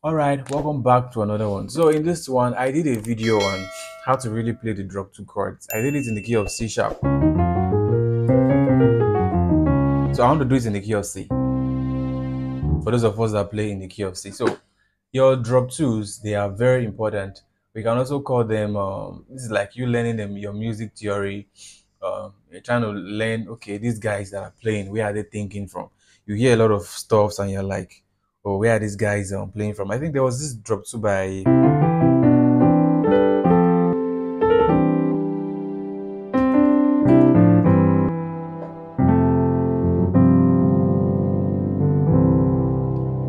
All right, welcome back to another one. So in this one, I did a video on how to really play the drop two chords. I did it in the key of C sharp. So I want to do it in the key of C. For those of us that play in the key of C. So your drop twos, they are very important. We can also call them, this is like you learning them, your music theory. You're trying to learn, okay, these guys that are playing, where are they thinking from? You hear a lot of stuffs and you're like, oh, where are these guys playing from? I think there was this drop two by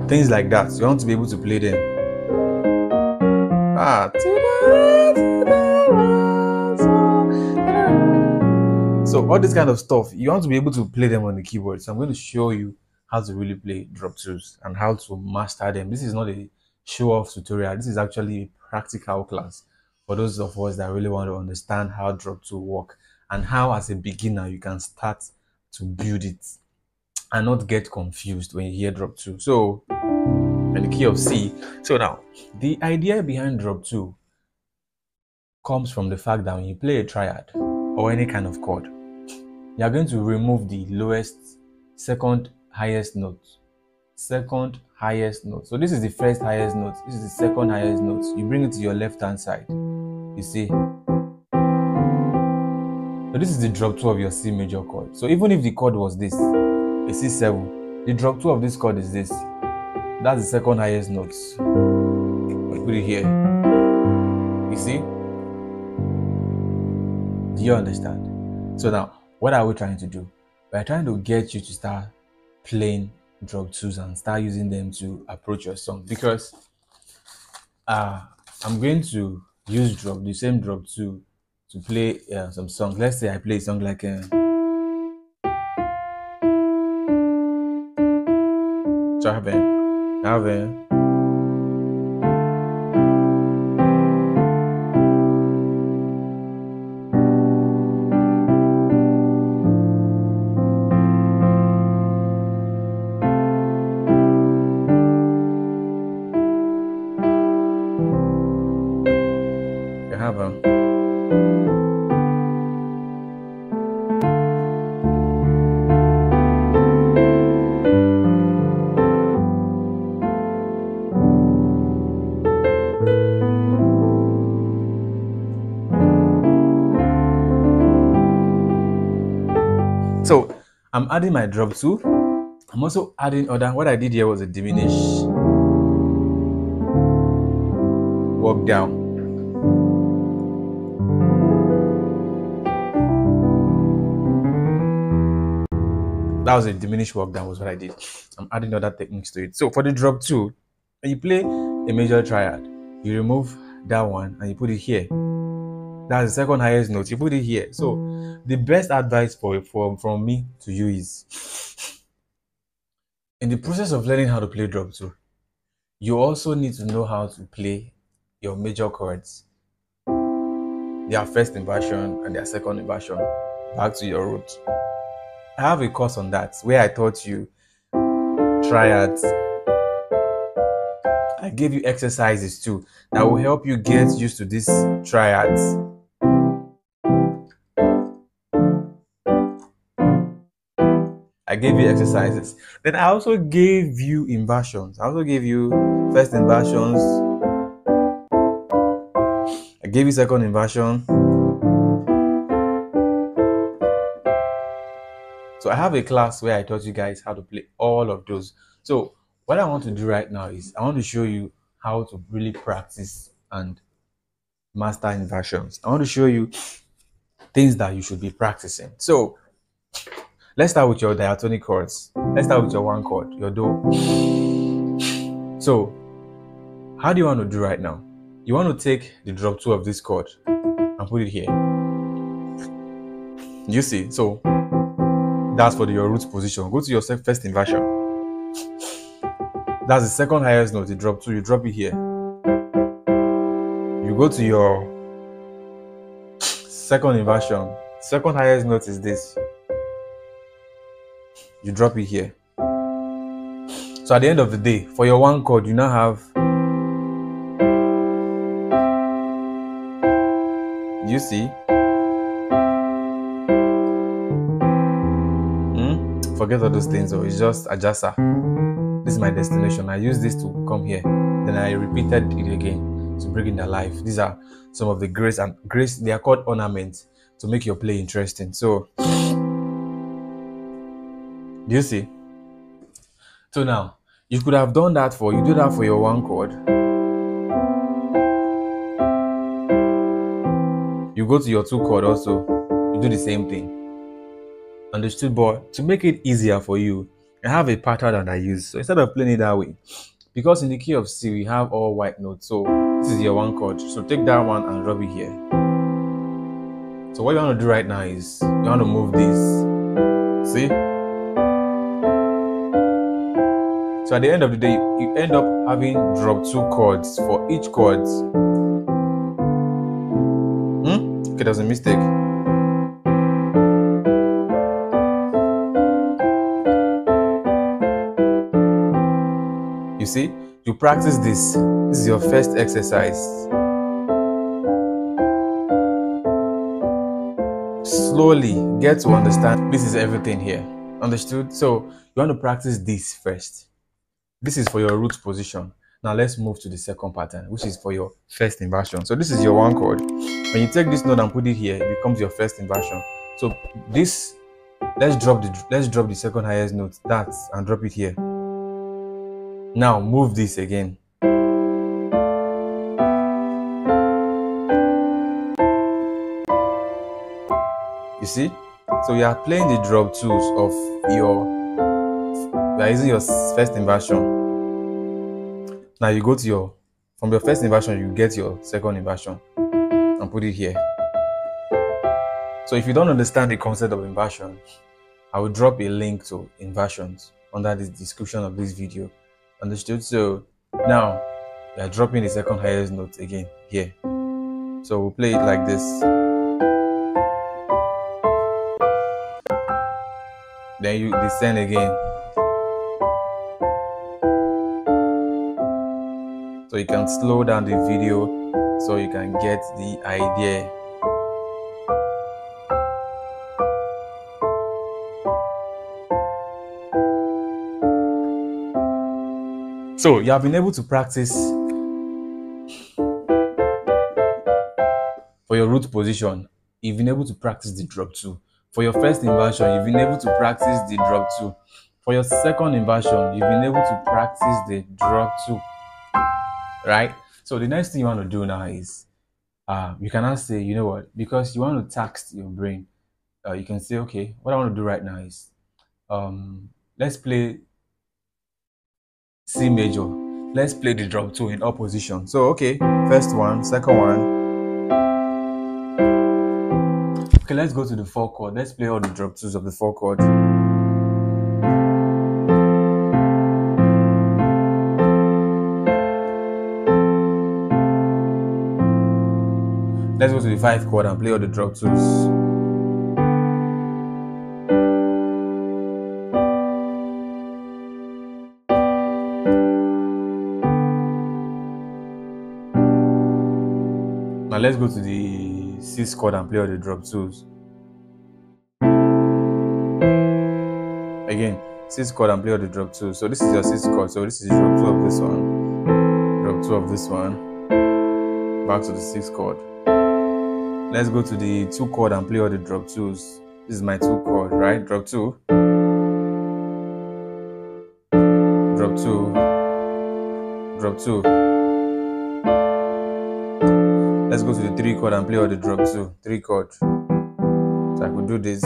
things like that. You want to be able to play them. So all this kind of stuff, you want to be able to play them on the keyboard. So I'm going to show you how to really play drop twos and how to master them. This is not a show-off tutorial. This is actually a practical class for those of us that really want to understand how drop two work and how, as a beginner, you can start to build it and not get confused when you hear drop two. So, in the key of C. So now, the idea behind drop two comes from the fact that when you play a triad or any kind of chord, you are going to remove the lowest, second highest note. Second highest note. So this is the first highest note. This is the second highest note. You bring it to your left hand side. You see. So this is the drop two of your C major chord. So even if the chord was this, a C7, the drop two of this chord is this. That's the second highest note. We put it here. You see? Do you understand? So now, what are we trying to do? We're trying to get you to start playing drop twos and start using them to approach your song, because I'm going to use the same drop two to play some songs. Let's say I play a song like Alvin. So I'm adding my drop two. I'm also adding other. What I did here was a diminish walk down. That was a diminished walk down, was what I did. I'm adding other techniques to it. So for the drop two, when you play a major triad, you remove that one and you put it here. That's the second highest note. You put it here. So the best advice from me to you is, in the process of learning how to play drop two, you also need to know how to play your major chords, their first inversion and their second inversion, back to your root. I have a course on that where I taught you triads. I gave you exercises too that will help you get used to these triads. I gave you exercises. Then I also gave you inversions. I also gave you first inversions. I gave you second inversion. So I have a class where I taught you guys how to play all of those. So what I want to do right now is I want to show you how to really practice and master inversions. I want to show you things that you should be practicing. So let's start with your diatonic chords. Let's start with your one chord, your Do. So how do you want to do right now? You want to take the drop two of this chord and put it here. You see? So that's for your root position. Go to your first inversion. That's the second highest note. You drop two, you drop it here. You go to your second inversion. Second highest note is this. You drop it here. So at the end of the day, for your one chord, you now have Do you see? Forget all those things, or it's just ajasa. This is my destination. I use this to come here. Then I repeated it again to bring in their life. These are some of the grace, and grace, they are called ornaments to make your play interesting. So, do you see? So now, you could have done that you do that for your one chord. You go to your two chord also, you do the same thing. Understood? But to make it easier for you, I have a pattern that I use. So instead of playing it that way, because in the key of C we have all white notes, so this is your one chord. So take that one and rub it here. So what you want to do right now is you want to move this. See? So at the end of the day, you end up having drop 2 chords for each chord. Okay, there's a mistake. You see, you practice this. This is your first exercise. Slowly get to understand this is everything here. Understood? So you want to practice this first. This is for your root position. Now let's move to the second pattern, which is for your first inversion. So this is your one chord. When you take this note and put it here, it becomes your first inversion. So this, let's drop the second highest note, that, and drop it here. Now move this again. You see? So you are playing the drop 2s of you are using your first inversion. Now you go to from your first inversion, you get your second inversion and put it here. So if you don't understand the concept of inversion, I will drop a link to inversions under the description of this video. Understood? So now we are dropping the second highest note again here. So we'll play it like this. Then you descend again. So you can slow down the video so you can get the idea. So you have been able to practice for your root position. You've been able to practice the drop 2. For your first inversion, you've been able to practice the drop 2. For your second inversion, you've been able to practice the drop 2. Right? So the next thing you want to do now is you can now say, you know what, because you want to tax your brain, you can say, okay, what I want to do right now is let's play C major. Let's play the drop 2 in opposition. So okay, first one, second one. Okay, let's go to the 4 chord. Let's play all the drop 2s of the 4 chord. Let's go to the 5 chord and play all the drop 2s. Now let's go to the 6 chord and play all the drop 2s. Again, 6 chord and play all the drop 2s. So this is your 6 chord. So this is drop 2 of this one, drop 2 of this one, back to the 6 chord. Let's go to the 2 chord and play all the drop 2s. This is my 2 chord, right? Drop 2, drop 2, drop 2. Let's go to the 3 chord and play all the drop 2. 3 chord. So I could do this.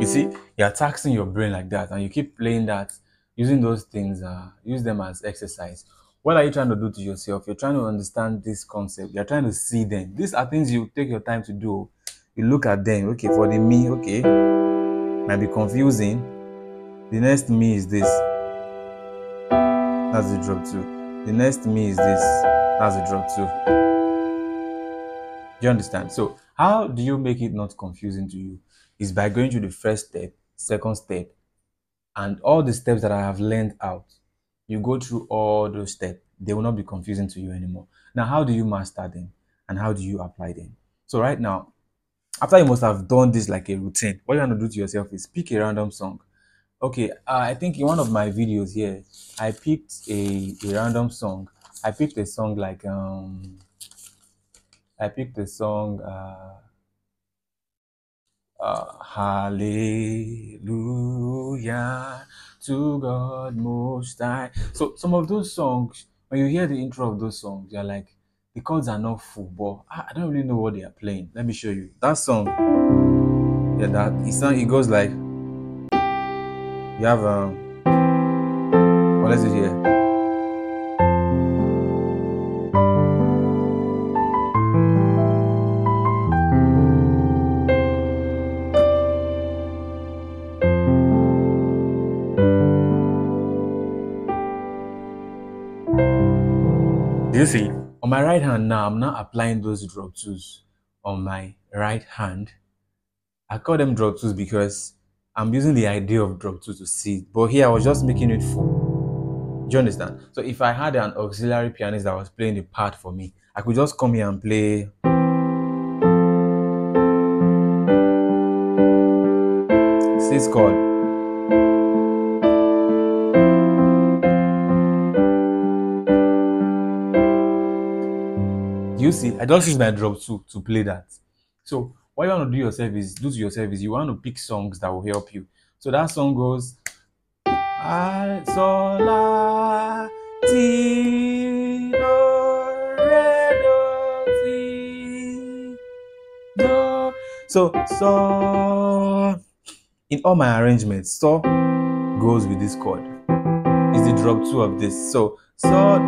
You see, you're taxing your brain like that, and you keep playing that, using those things, use them as exercise. What are you trying to do to yourself? You're trying to understand this concept. You're trying to see them. These are things you take your time to do. You look at them. Okay, for the me, okay, might be confusing. The next me is this. That's the drop 2. The next me is this. That's the drop 2. Do you understand? So How do you make it not confusing to you? Is by going through the first step, second step, and all the steps that I have learned out. You go through all those steps. They will not be confusing to you anymore. Now, how do you master them and how do you apply them? So right now, after you must have done this like a routine, what you want to do to yourself is pick a random song. Okay, I think in one of my videos here, I picked a random song. I picked a song like I picked a song Hallelujah to God Most High. So some of those songs, when you hear the intro of those songs, you're like, the chords are not full, but I don't really know what they are playing. Let me show you that song. Yeah, it goes like you have what is it here? Do you see? On my right hand now, I'm not applying those drop twos on my right hand. I call them drop twos because I'm using the idea of drop two to see it. But here I was just making it full. Do you understand? So if I had an auxiliary pianist that was playing the part for me, I could just come here and play sixth chord. You see, I just use my drop two to play that. So what you want to do to yourself is you want to pick songs that will help you. So that song goes I sol la ti do re do si do. So in all my arrangements, so goes with this chord. Is the drop two of this. So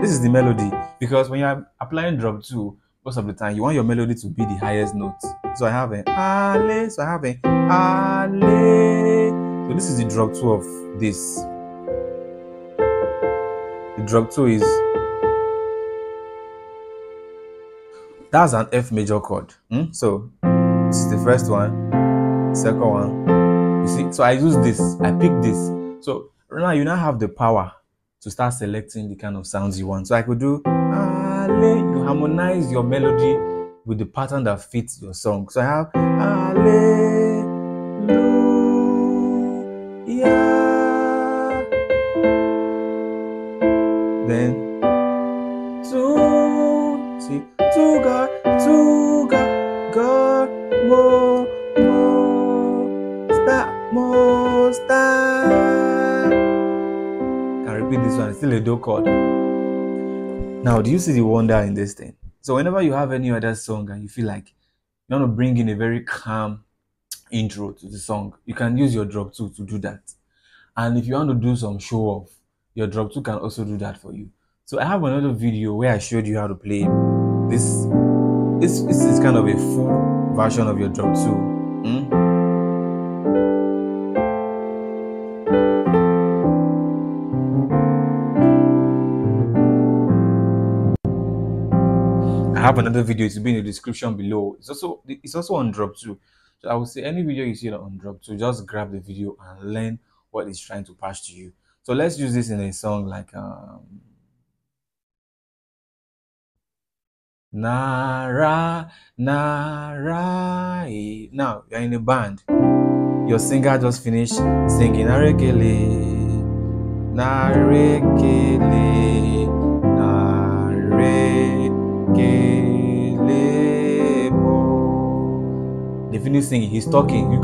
this is the melody, because when you're applying drop two, most of the time you want your melody to be the highest note. So I have an ale, so I have an ale. So this is the drop two of this. The drop two is that's an F major chord. So this is the first one, second one. You see, so I use this, I pick this. So now you now have the power to start selecting the kind of sounds you want. So I could do Ale, you harmonize your melody with the pattern that fits your song. So I have Hallelujah. Then to God, God, most high. Can repeat this one, it's still a do chord. Now, do you see the wonder in this thing? So whenever you have any other song and you feel like you want to bring in a very calm intro to the song, you can use your drop two to do that. And if you want to do some show off, your drop two can also do that for you. So I have another video where I showed you how to play this. This is kind of a full version of your drop two. I have another video, it will be in the description below. It's also on drop two. So I would say any video you see on drop two, just grab the video and learn what it's trying to pass to you. So let's use this in a song like Nara Nara. Now you're in a band. Your singer just finished singing Narekele Narekele Narekele mo. They finish singing, he's talking. You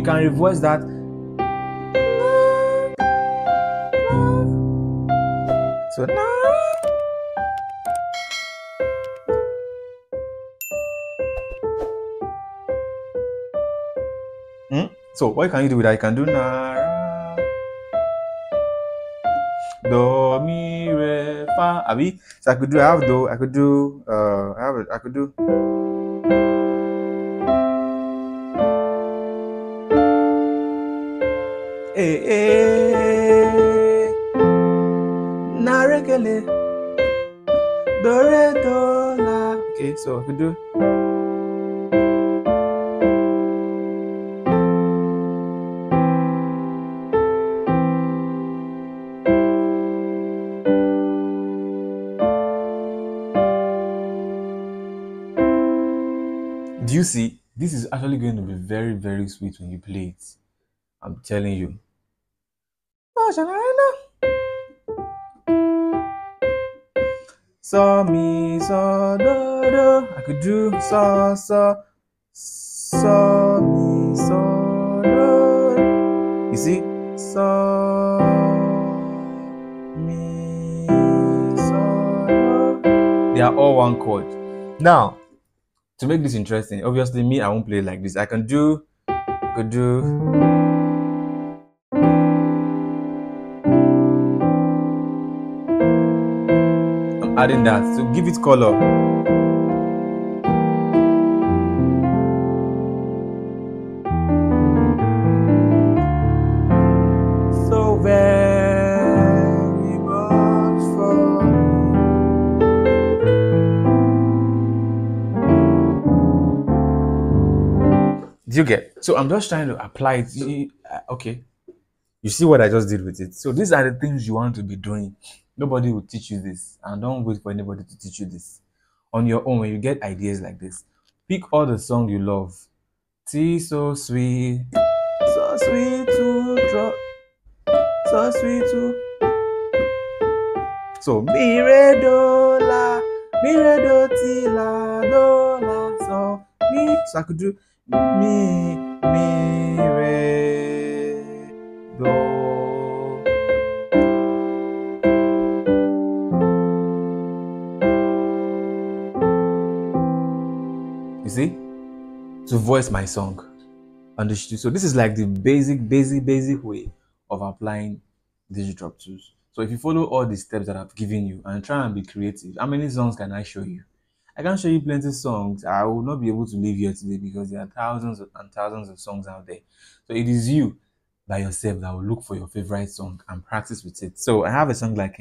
can reverse that. So So what can you do with that? You can do Nara, Do, Mi, Re, Fa, Abi. So I could do, I have Do, I could do, I could do. Narekele, Do, Re, Do, La. Okay, so I could do. Do you see? This is actually going to be very, very sweet when you play it. I'm telling you. Oh, shall I know? So mi so do do. I could do so so so mi so do. You see? So mi so do. They are all one chord. Now, to make this interesting, obviously me, I won't play it like this. I could do. I'm adding that to give it color. So very much for do you get? So I'm just trying to apply it. Okay, you see what I just did with it. So these are the things you want to be doing. Nobody will teach you this, and don't wait for anybody to teach you this. On your own, when you get ideas like this, pick all the songs you love. Tea so sweet to drop, so sweet to. So mi re do ti la do la so mi. So I could do mi re do. You see, to voice my song. Understood. So this is like the basic way of applying digital tools. So if you follow all the steps that I've given you and try and be creative, how many songs can I show you? I can show you plenty of songs. I will not be able to leave here today because there are thousands and thousands of songs out there. So it is you by yourself that will look for your favorite song and practice with it. So I have a song like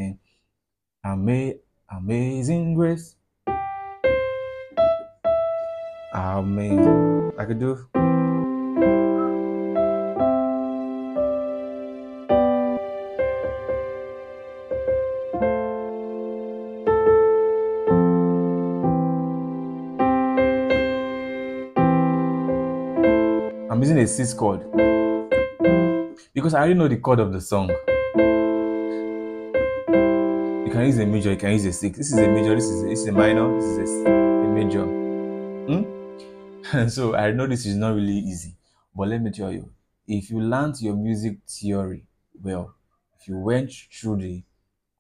Amazing Grace. Amazing. I could do. I'm using a sixth chord because I already know the chord of the song. You can use a major, you can use a sixth. This is a major, this is a minor, this is a major. And so I know this is not really easy, but let me tell you, if you learned your music theory well, if you went through the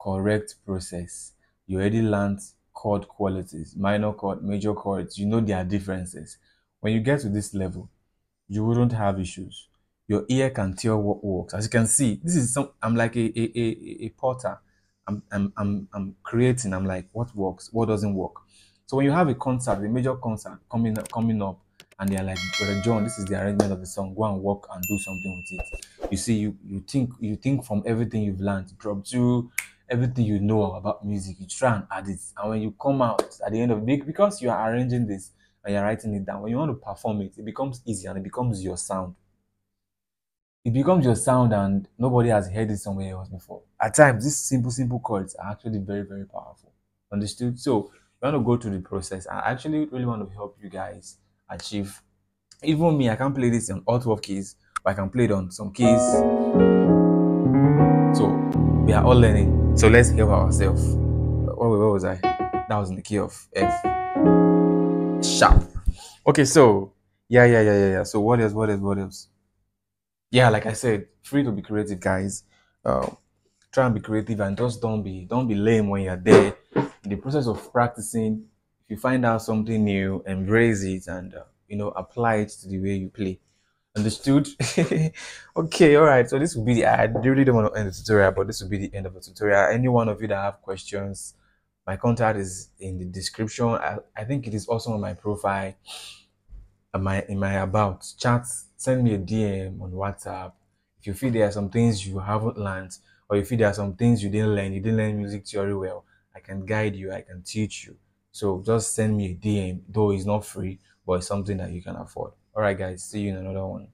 correct process, you already learned chord qualities, minor chord, major chords, you know their differences. When you get to this level, you wouldn't have issues. Your ear can tell what works. As you can see, this is some. I'm like a potter. I'm creating. I'm like what works, what doesn't work. So when you have a concert, a major concert coming up, and they're like, Brother John, this is the arrangement of the song. Go and work and do something with it. You see, you think from everything you've learned, drop two, everything you know about music, you try and add it. And when you come out at the end of the day, because you are arranging this and you're writing it down, when you want to perform it, it becomes easy and it becomes your sound. It becomes your sound and nobody has heard it somewhere else before. At times, these simple chords are actually very, very powerful. Understood? So you want to go through the process. I actually really want to help you guys achieve. Even me, I can play this on all 12 keys, but I can play it on some keys. So we are all learning. So let's help ourselves. What was I? That was in the key of F sharp. Okay, so yeah. So what else? Yeah, like I said, free to be creative, guys. Try and be creative and just don't be lame when you're there. In the process of practicing, if you find out something new, embrace it and apply it to the way you play. Understood? Okay, all right. So this will be I really don't want to end the tutorial, but this will be the end of the tutorial. Any one of you that have questions, my contact is in the description. I think it is also on my profile, in my about chat. Send me a DM on WhatsApp. If you feel there are some things you haven't learned, or you feel there are some things you didn't learn music theory well, I can guide you, I can teach you. So just send me a DM, though it's not free, but it's something that you can afford. All right, guys, see you in another one.